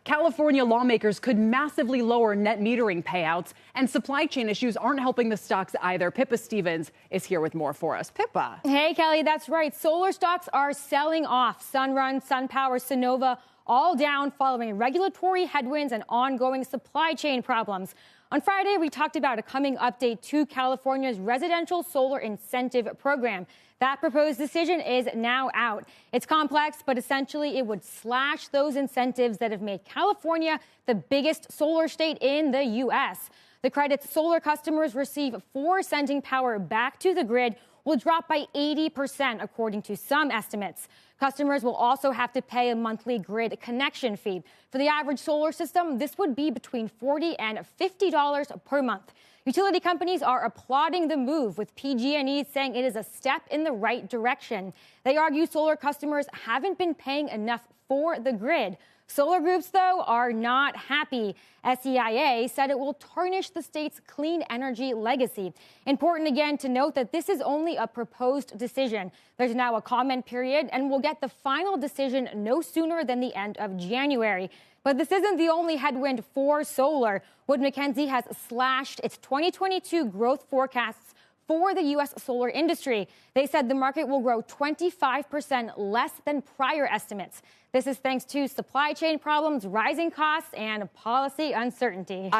California lawmakers could massively lower net metering payouts, and supply chain issues aren't helping the stocks either. Pippa Stevens is here with more for us. Pippa. Hey, Kelly, that's right. Solar stocks are selling off. Sunrun, SunPower, Sonova, all down following regulatory headwinds and ongoing supply chain problems. On Friday, we talked about a coming update to California's residential solar incentive program. That proposed decision is now out. It's complex, but essentially it would slash those incentives that have made California the biggest solar state in the U.S. The credits solar customers receive for sending power back to the grid will drop by 80%, according to some estimates. Customers will also have to pay a monthly grid connection fee. For the average solar system, this would be between $40 and $50 per month. Utility companies are applauding the move, with PG&E saying it is a step in the right direction. They argue solar customers haven't been paying enough for the grid. Solar groups, though, are not happy. SEIA said it will tarnish the state's clean energy legacy. Important again to note that this is only a proposed decision. There's now a comment period, and we'll get the final decision no sooner than the end of January. But this isn't the only headwind for solar. Wood Mackenzie has slashed its 2022 growth forecasts for the U.S. solar industry. They said the market will grow 25% less than prior estimates. This is thanks to supply chain problems, rising costs, and policy uncertainty.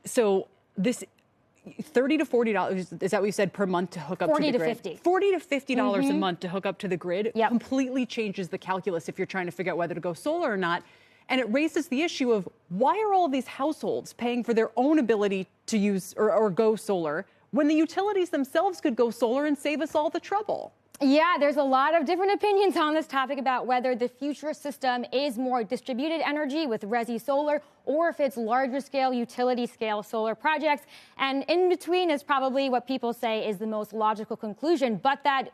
So this $30 to $40, is that what you said, per month to hook up to the grid? $40 to $50. $40 to $50 a month to hook up to the grid. Yep. Completely changes the calculus if you're trying to figure out whether to go solar or not. And it raises the issue of why are all of these households paying for their own ability to use or go solar when the utilities themselves could go solar and save us all the trouble? Yeah, there's a lot of different opinions on this topic about whether the future system is more distributed energy with resi solar or if it's larger scale, utility scale solar projects. And in between is probably what people say is the most logical conclusion. But that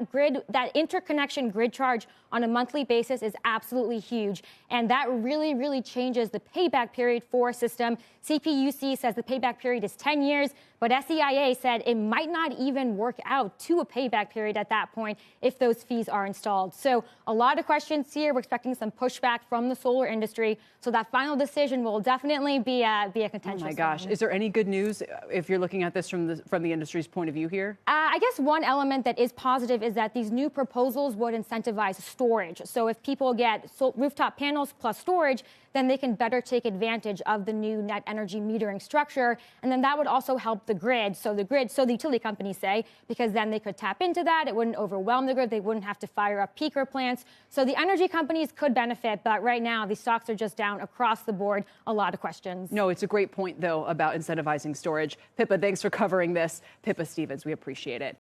interconnection grid charge on a monthly basis is absolutely huge. And that really, really changes the payback period for a system. CPUC says the payback period is 10 years, but SEIA said it might not even work out to a payback period at that point if those fees are installed. So a lot of questions here. We're expecting some pushback from the solar industry. So that final decision will definitely be a contentious. Oh my gosh. Is there any good news if you're looking at this from the industry's point of view here? I guess one element that is positive is that these new proposals would incentivize storage. So if people get rooftop panels plus storage, then they can better take advantage of the new net energy metering structure. And then that would also help the grid. So the utility companies say, because then they could tap into that. It wouldn't overwhelm the grid. They wouldn't have to fire up peaker plants. So the energy companies could benefit. But right now, these stocks are just down across the board. A lot of questions. No, it's a great point, though, about incentivizing storage. Pippa, thanks for covering this. Pippa Stevens, we appreciate it.